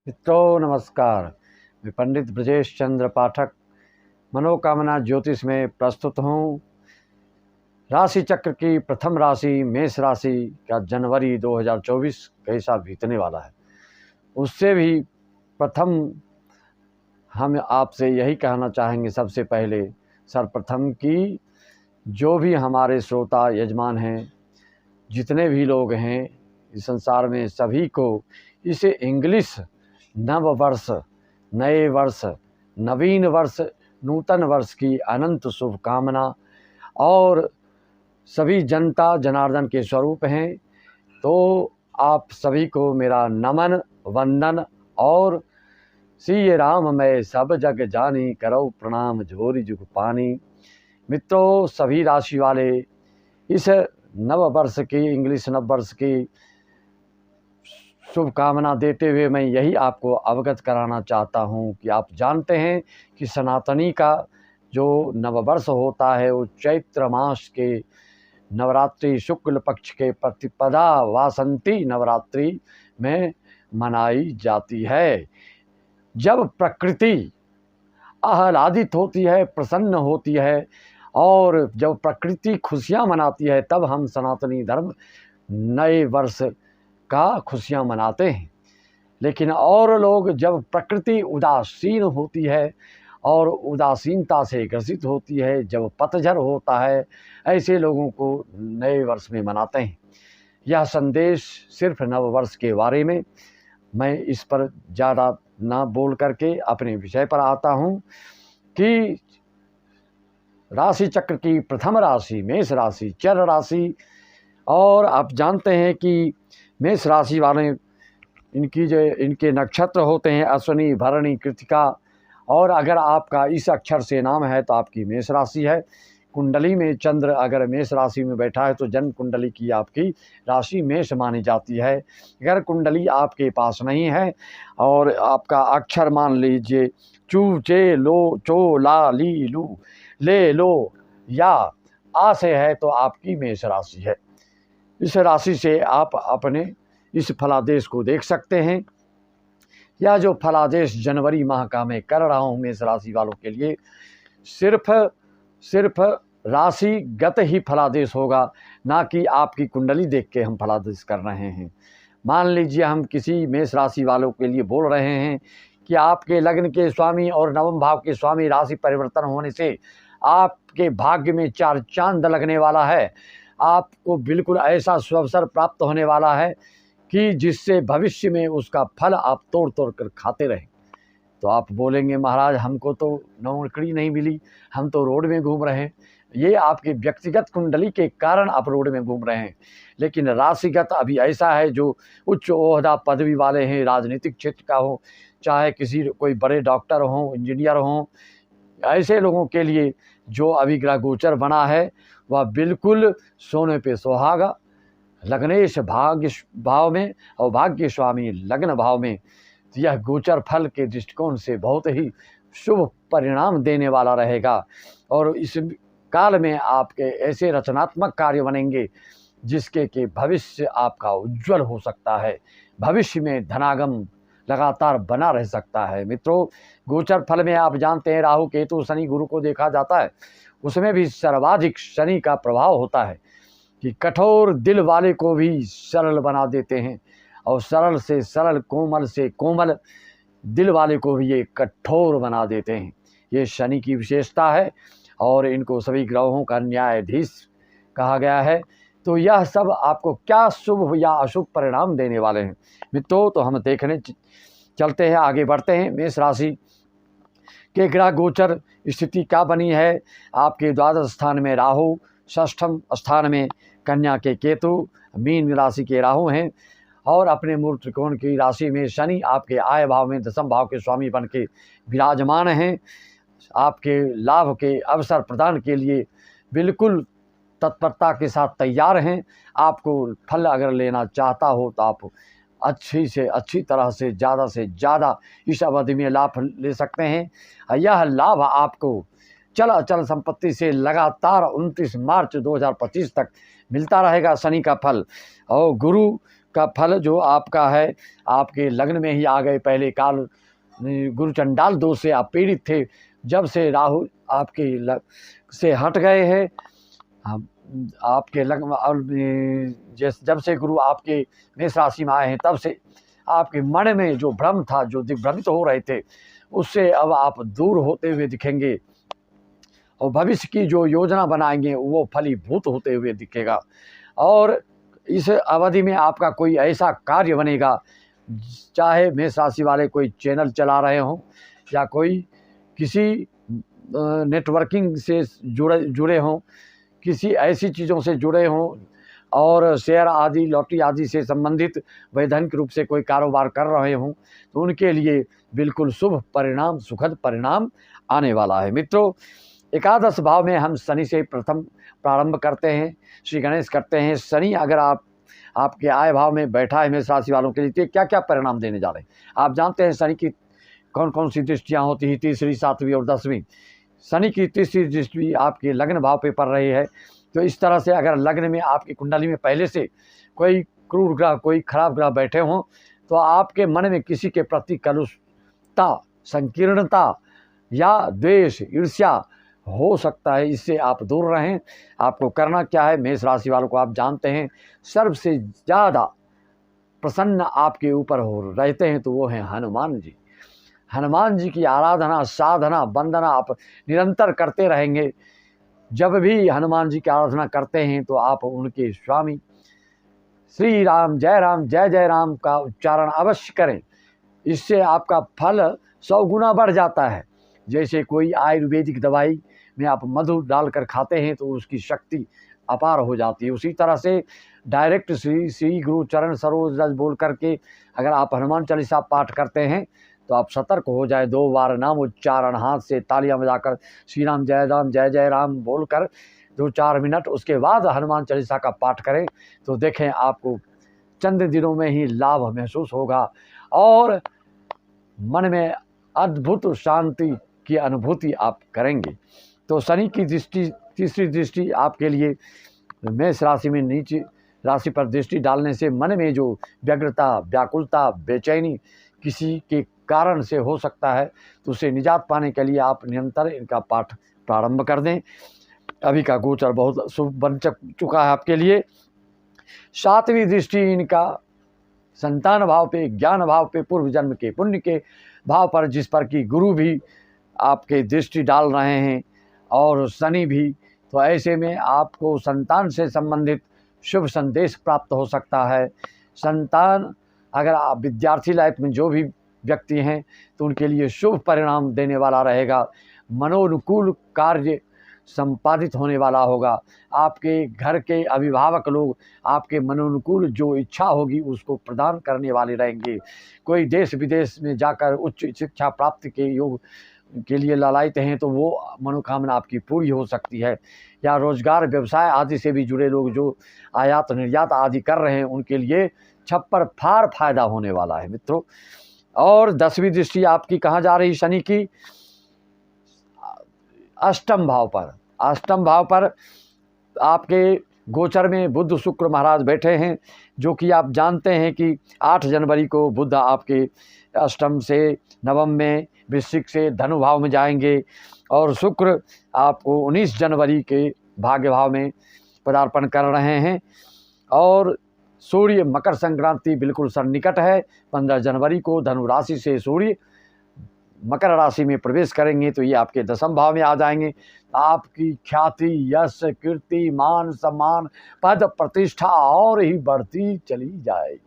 मित्रों नमस्कार। मैं पंडित ब्रजेश चंद्र पाठक मनोकामना ज्योतिष में प्रस्तुत हूँ। राशि चक्र की प्रथम राशि मेष राशि का जनवरी 2024 कैसा बीतने वाला है, उससे भी प्रथम हम आपसे यही कहना चाहेंगे। सबसे पहले सर्वप्रथम कि जो भी हमारे श्रोता यजमान हैं, जितने भी लोग हैं इस संसार में, सभी को इसे इंग्लिश नव वर्ष, नए वर्ष, नवीन वर्ष, नूतन वर्ष की अनंत शुभकामना। और सभी जनता जनार्दन के स्वरूप हैं, तो आप सभी को मेरा नमन वंदन। और सिय राम मैं सब जग जानी, करो प्रणाम जोरी जुग पानी। मित्रों, सभी राशि वाले इस नव वर्ष की, इंग्लिश नव वर्ष की शुभकामना देते हुए मैं यही आपको अवगत कराना चाहता हूं कि आप जानते हैं कि सनातनी का जो नववर्ष होता है वो चैत्र मास के नवरात्रि शुक्ल पक्ष के प्रतिपदा वासंती नवरात्रि में मनाई जाती है। जब प्रकृति आह्लादित होती है, प्रसन्न होती है और जब प्रकृति खुशियां मनाती है, तब हम सनातनी धर्म नए वर्ष का खुशियां मनाते हैं। लेकिन और लोग, जब प्रकृति उदासीन होती है और उदासीनता से ग्रसित होती है, जब पतझड़ होता है, ऐसे लोगों को नए वर्ष में मनाते हैं। यह संदेश सिर्फ नव वर्ष के बारे में। मैं इस पर ज़्यादा ना बोल करके अपने विषय पर आता हूँ कि राशि चक्र की प्रथम राशि मेष राशि, चर राशि। और आप जानते हैं कि मेष राशि वाले, इनके नक्षत्र होते हैं अश्विनी, भरणी, कृतिका। और अगर आपका इस अक्षर से नाम है तो आपकी मेष राशि है। कुंडली में चंद्र अगर मेष राशि में बैठा है तो जन्म कुंडली की आपकी राशि मेष मानी जाती है। अगर कुंडली आपके पास नहीं है और आपका अक्षर मान लीजिए चू, चे, लो, चो, ला, ली, लू, ले, लो या आ से है तो आपकी मेष राशि है। इस राशि से आप अपने इस फलादेश को देख सकते हैं। यह जो फलादेश जनवरी माह का मैं कर रहा हूँ मेष राशि वालों के लिए, सिर्फ राशिगत ही फलादेश होगा, ना कि आपकी कुंडली देख के हम फलादेश कर रहे हैं। मान लीजिए हम किसी मेष राशि वालों के लिए बोल रहे हैं कि आपके लग्न के स्वामी और नवम भाव के स्वामी राशि परिवर्तन होने से आपके भाग्य में चार चांद लगने वाला है। आपको बिल्कुल ऐसा सुअवसर प्राप्त होने वाला है कि जिससे भविष्य में उसका फल आप तोड़ तोड़ कर खाते रहें। तो आप बोलेंगे महाराज हमको तो नौकरी नहीं मिली, हम तो रोड में घूम रहे हैं। ये आपकी व्यक्तिगत कुंडली के कारण आप रोड में घूम रहे हैं। लेकिन राशिगत अभी ऐसा है, जो उच्च ओहदा पदवी वाले हैं, राजनीतिक क्षेत्र का हो, चाहे किसी कोई बड़े डॉक्टर हों, इंजीनियर हों, ऐसे लोगों के लिए जो अभी ग्रह गोचर बना है वह बिल्कुल सोने पे सुहागा। लग्नेश भाग्य भाव में और भाग्य स्वामी लग्न भाव में, यह गोचर फल के दृष्टिकोण से बहुत ही शुभ परिणाम देने वाला रहेगा। और इस काल में आपके ऐसे रचनात्मक कार्य बनेंगे जिसके कि भविष्य आपका उज्जवल हो सकता है। भविष्य में धनागम लगातार बना रह सकता है। मित्रों, गोचर फल में आप जानते हैं राहु, केतु, शनि, गुरु को देखा जाता है। उसमें भी सर्वाधिक शनि का प्रभाव होता है कि कठोर दिल वाले को भी सरल बना देते हैं, और सरल से सरल, कोमल से कोमल दिल वाले को भी ये कठोर बना देते हैं। ये शनि की विशेषता है और इनको सभी ग्रहों का न्यायाधीश कहा गया है। तो यह सब आपको क्या शुभ या अशुभ परिणाम देने वाले हैं मित्रों, तो हम देखने चलते हैं, आगे बढ़ते हैं। मेष राशि के ग्रह गोचर स्थिति क्या बनी है। आपके द्वादश स्थान में राहु, षष्ठम स्थान में कन्या के केतु, मीन राशि के राहु हैं, और अपने मूल त्रिकोण की राशि में शनि आपके आय भाव में दसम भाव के स्वामी बन के विराजमान हैं। आपके लाभ के अवसर प्रदान के लिए बिल्कुल तत्परता के साथ तैयार हैं। आपको फल अगर लेना चाहता हो तो आप अच्छी से अच्छी तरह से ज़्यादा इस अवधि में लाभ ले सकते हैं। यह लाभ आपको चल अचल संपत्ति से लगातार 29 मार्च 2025 तक मिलता रहेगा। शनि का फल और का फल जो आपका है, आपके लग्न में ही आ गए। पहले काल गुरु चंडाल दोष से आप पीड़ित थे, जब से राहु आपके से हट गए हैं, आपके लग्न और जब से गुरु आपके मेष राशि में आए हैं, तब से आपके मन में जो भ्रम था, जो दिग्भ्रमित हो रहे थे, उससे अब आप दूर होते हुए दिखेंगे और भविष्य की जो योजना बनाएंगे वो फलीभूत होते हुए दिखेगा। और इस अवधि में आपका कोई ऐसा कार्य बनेगा, चाहे मेष राशि वाले कोई चैनल चला रहे हों या कोई किसी नेटवर्किंग से जुड़े हों, किसी ऐसी चीज़ों से जुड़े हों और शेयर आदि, लॉटरी आदि से संबंधित वैधानिक रूप से कोई कारोबार कर रहे हों, तो उनके लिए बिल्कुल शुभ परिणाम, सुखद परिणाम आने वाला है। मित्रों, एकादश भाव में हम शनि से प्रथम प्रारंभ करते हैं, श्री गणेश करते हैं। शनि अगर आपके आय भाव में बैठा है मेष राशि वालों के लिए, तो क्या क्या परिणाम देने जा रहे हैं आप जानते हैं। शनि की कौन कौन सी दृष्टियाँ होती हैं, तीसरी, सातवीं और 10वीं। शनि की तीसरी दृष्टि आपके लग्न भाव पे पड़ रही है, तो इस तरह से अगर लग्न में आपकी कुंडली में पहले से कोई क्रूर ग्रह, कोई खराब ग्रह बैठे हों, तो आपके मन में किसी के प्रति कलुषता, संकीर्णता या द्वेष, ईर्ष्या हो सकता है। इससे आप दूर रहें। आपको करना क्या है, मेष राशि वालों को आप जानते हैं सबसे ज़्यादा प्रसन्न आपके ऊपर हो रहते हैं, तो वो हैं हनुमान जी। हनुमान जी की आराधना, साधना, वंदना आप निरंतर करते रहेंगे। जब भी हनुमान जी की आराधना करते हैं तो आप उनके स्वामी श्री राम, जय जय राम का उच्चारण अवश्य करें। इससे आपका फल 100 गुना बढ़ जाता है। जैसे कोई आयुर्वेदिक दवाई में आप मधु डालकर खाते हैं तो उसकी शक्ति अपार हो जाती है, उसी तरह से डायरेक्ट श्री गुरु चरण सरोज रज बोल करके अगर आप हनुमान चालीसा पाठ करते हैं तो आप सतर्क हो जाए। 2 बार नाम उच्चारण, हाथ से तालियां बजाकर श्री राम, जय जय राम बोलकर 2-4 मिनट, उसके बाद हनुमान चालीसा का पाठ करें, तो देखें आपको चंद दिनों में ही लाभ महसूस होगा और मन में अद्भुत शांति की अनुभूति आप करेंगे। तो शनि की दृष्टि, तीसरी दृष्टि आपके लिए मेष राशि में नीचे राशि पर दृष्टि डालने से मन में जो व्यग्रता, व्याकुलता, बेचैनी किसी के कारण से हो सकता है, तो उससे निजात पाने के लिए आप निरंतर इनका पाठ प्रारंभ कर दें। अभी का गोचर बहुत शुभ बन चुका है आपके लिए। 7वीं दृष्टि इनका संतान भाव पे, ज्ञान भाव पे, पूर्व जन्म के पुण्य के भाव पर, जिस पर कि गुरु भी आपके दृष्टि डाल रहे हैं और शनि भी, तो ऐसे में आपको संतान से संबंधित शुभ संदेश प्राप्त हो सकता है। संतान अगर आप विद्यार्थी लाइफ में जो भी व्यक्ति हैं तो उनके लिए शुभ परिणाम देने वाला रहेगा। मनोनुकूल कार्य संपादित होने वाला होगा। आपके घर के अभिभावक लोग आपके मनोनुकूल जो इच्छा होगी उसको प्रदान करने वाले रहेंगे। कोई देश विदेश में जाकर उच्च शिक्षा प्राप्ति के योग के लिए लालायित हैं तो वो मनोकामना आपकी पूरी हो सकती है। या रोजगार, व्यवसाय आदि से भी जुड़े लोग जो आयात निर्यात आदि कर रहे हैं उनके लिए छप्पर फार फायदा होने वाला है मित्रों। और 10वीं दृष्टि आपकी कहाँ जा रही शनि की? अष्टम भाव पर। अष्टम भाव पर आपके गोचर में बुध शुक्र महाराज बैठे हैं, जो कि आप जानते हैं कि 8 जनवरी को बुध आपके अष्टम से नवम में, वृश्चिक से धनु भाव में जाएंगे और शुक्र आपको 19 जनवरी के भाग्य भाव में पदार्पण कर रहे हैं। और सूर्य मकर संक्रांति बिल्कुल सन्निकट है। 15 जनवरी को धनु राशि से सूर्य मकर राशि में प्रवेश करेंगे, तो ये आपके 10म भाव में आ जाएंगे। आपकी ख्याति, यश, कीर्ति, मान सम्मान, पद प्रतिष्ठा और ही बढ़ती चली जाएगी।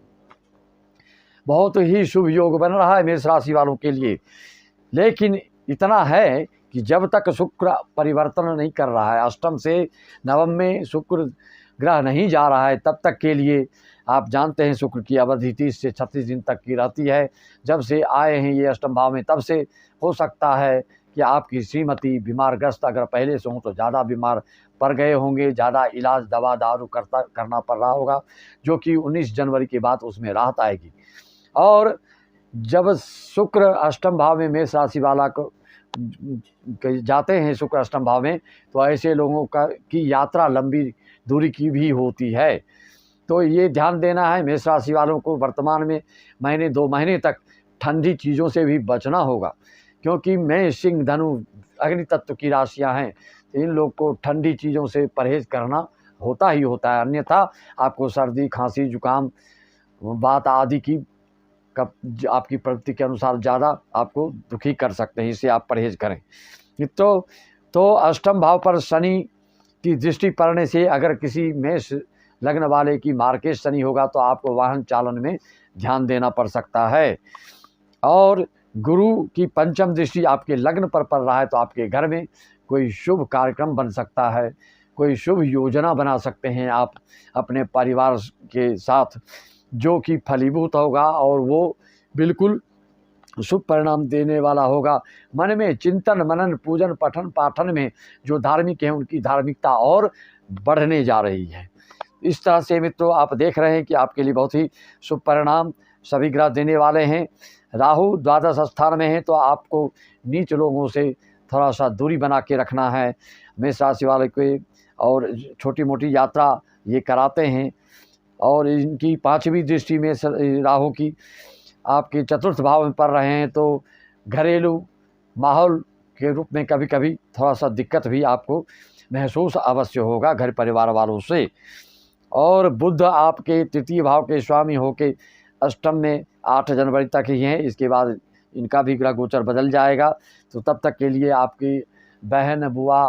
बहुत ही शुभ योग बन रहा है मेष राशि वालों के लिए। लेकिन इतना है कि जब तक शुक्र परिवर्तन नहीं कर रहा है, अष्टम से नवम में शुक्र ग्रह नहीं जा रहा है, तब तक के लिए आप जानते हैं शुक्र की अवधि 30 से 36 दिन तक की रहती है। जब से आए हैं ये अष्टम भाव में, तब से हो सकता है कि आपकी श्रीमती बीमारग्रस्त अगर पहले से हो तो ज़्यादा बीमार पड़ गए होंगे, ज़्यादा इलाज दवा दारू करना पड़ रहा होगा, जो कि 19 जनवरी के बाद उसमें राहत आएगी। और जब शुक्र अष्टम भाव में मेष राशि वाला को जाते हैं शुक्र अष्टम भाव में, तो ऐसे लोगों की यात्रा लंबी दूरी की भी होती है। तो ये ध्यान देना है मेष राशि वालों को वर्तमान में महीने 2 महीने तक ठंडी चीज़ों से भी बचना होगा, क्योंकि मेष सिंह धनु अग्नि तत्व की राशियां हैं, तो इन लोग को ठंडी चीज़ों से परहेज करना होता ही होता है, अन्यथा आपको सर्दी खांसी जुकाम बात आदि की आपकी प्रवृत्ति के अनुसार ज़्यादा आपको दुखी कर सकते हैं, इससे आप परहेज करें। तो अष्टम भाव पर शनि की दृष्टि पड़ने से अगर किसी मेष लग्न वाले की मार्केट शनि होगा तो आपको वाहन चालन में ध्यान देना पड़ सकता है। और गुरु की पंचम दृष्टि आपके लग्न पर पड़ रहा है तो आपके घर में कोई शुभ कार्यक्रम बन सकता है, कोई शुभ योजना बना सकते हैं आप अपने परिवार के साथ, जो कि फलीभूत होगा और वो बिल्कुल शुभ परिणाम देने वाला होगा। मन में चिंतन मनन पूजन पठन पाठन में जो धार्मिक हैं उनकी धार्मिकता और बढ़ने जा रही है। इस तरह से मित्रों आप देख रहे हैं कि आपके लिए बहुत ही शुभ परिणाम सभी ग्रह देने वाले हैं। राहु द्वादश स्थान में है तो आपको नीच लोगों से थोड़ा सा दूरी बना के रखना है। मेष राशि वाले को और छोटी मोटी यात्रा ये कराते हैं। और इनकी 5वीं दृष्टि में राहु की आपके चतुर्थ भाव में पड़ रहे हैं तो घरेलू माहौल के रूप में कभी कभी थोड़ा सा दिक्कत भी आपको महसूस अवश्य होगा घर परिवार वालों से। और बुध आपके तृतीय भाव के स्वामी होके अष्टम में 8 जनवरी तक ही हैं, इसके बाद इनका भी ग्रह गोचर बदल जाएगा, तो तब तक के लिए आपकी बहन बुआ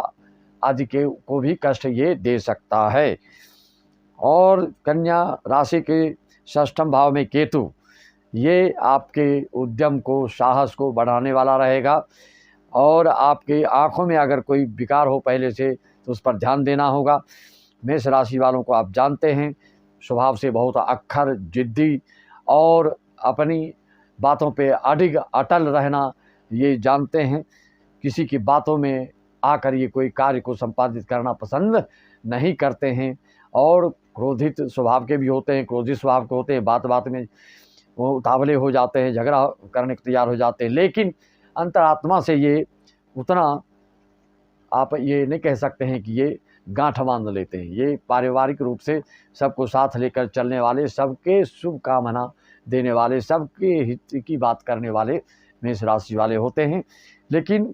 आदि के को भी कष्ट ये दे सकता है। और कन्या राशि के षष्ठम भाव में केतु, ये आपके उद्यम को साहस को बढ़ाने वाला रहेगा। और आपकी आँखों में अगर कोई विकार हो पहले से तो उस पर ध्यान देना होगा। मेष राशि वालों को आप जानते हैं स्वभाव से बहुत अक्खर जिद्दी और अपनी बातों पे अटल रहना ये जानते हैं। किसी की बातों में आकर ये कोई कार्य को संपादित करना पसंद नहीं करते हैं। और क्रोधित स्वभाव के भी होते हैं, क्रोधित स्वभाव के होते हैं, बात बात में वो उतावले हो जाते हैं, झगड़ा करने को तैयार हो जाते हैं। लेकिन अंतरात्मा से ये उतना आप ये नहीं कह सकते हैं कि ये गांठ बांध लेते हैं। ये पारिवारिक रूप से सबको साथ लेकर चलने वाले, सबके शुभ कामना देने वाले, सबके हित की बात करने वाले मेष राशि वाले होते हैं। लेकिन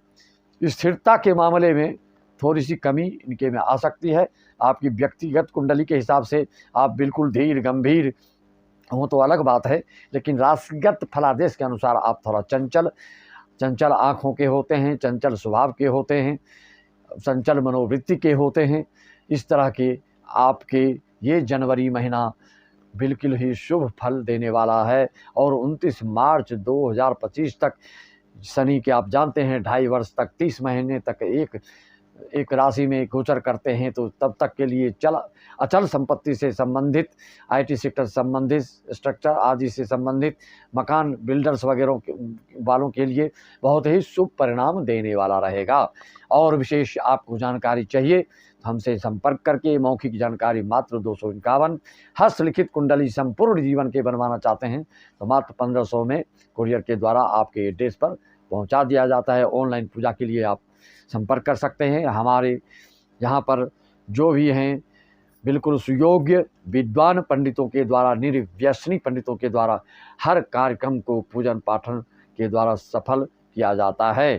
स्थिरता के मामले में थोड़ी सी कमी इनके में आ सकती है। आपकी व्यक्तिगत कुंडली के हिसाब से आप बिल्कुल धीर गंभीर हो तो अलग बात है, लेकिन राशिगत फलादेश के अनुसार आप थोड़ा चंचल आँखों के होते हैं, चंचल स्वभाव के होते हैं, चंचल मनोवृत्ति के होते हैं। इस तरह के आपके ये जनवरी महीना बिल्कुल ही शुभ फल देने वाला है। और 29 मार्च 2025 तक शनि के आप जानते हैं 2.5 वर्ष तक 30 महीने तक एक राशि में गोचर करते हैं, तो तब तक के लिए अचल संपत्ति से संबंधित, IT सेक्टर संबंधित, स्ट्रक्चर आदि से संबंधित मकान बिल्डर्स वगैरह वालों के लिए बहुत ही शुभ परिणाम देने वाला रहेगा। और विशेष आपको जानकारी चाहिए तो हमसे संपर्क करके मौखिक जानकारी मात्र 251, हस्तलिखित कुंडली संपूर्ण जीवन के बनवाना चाहते हैं तो मात्र 1500 में कुरियर के द्वारा आपके एड्रेस पर पहुंचा दिया जाता है। ऑनलाइन पूजा के लिए आप संपर्क कर सकते हैं। हमारे यहाँ पर जो भी हैं बिल्कुल सुयोग्य विद्वान पंडितों के द्वारा, निर्व्यसनी पंडितों के द्वारा हर कार्यक्रम को पूजन पाठन के द्वारा सफल किया जाता है।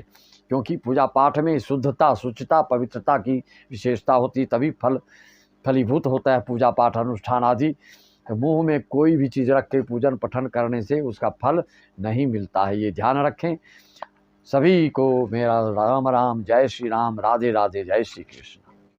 क्योंकि पूजा पाठ में शुद्धता, शुचिता, पवित्रता की विशेषता होती, तभी फलीभूत होता है पूजा पाठ अनुष्ठान आदि। मुंह में कोई भी चीज़ रख के पूजन पठन करने से उसका फल नहीं मिलता है, ये ध्यान रखें। सभी को मेरा राम राम, जय श्री राम, राधे राधे, जय श्री कृष्ण।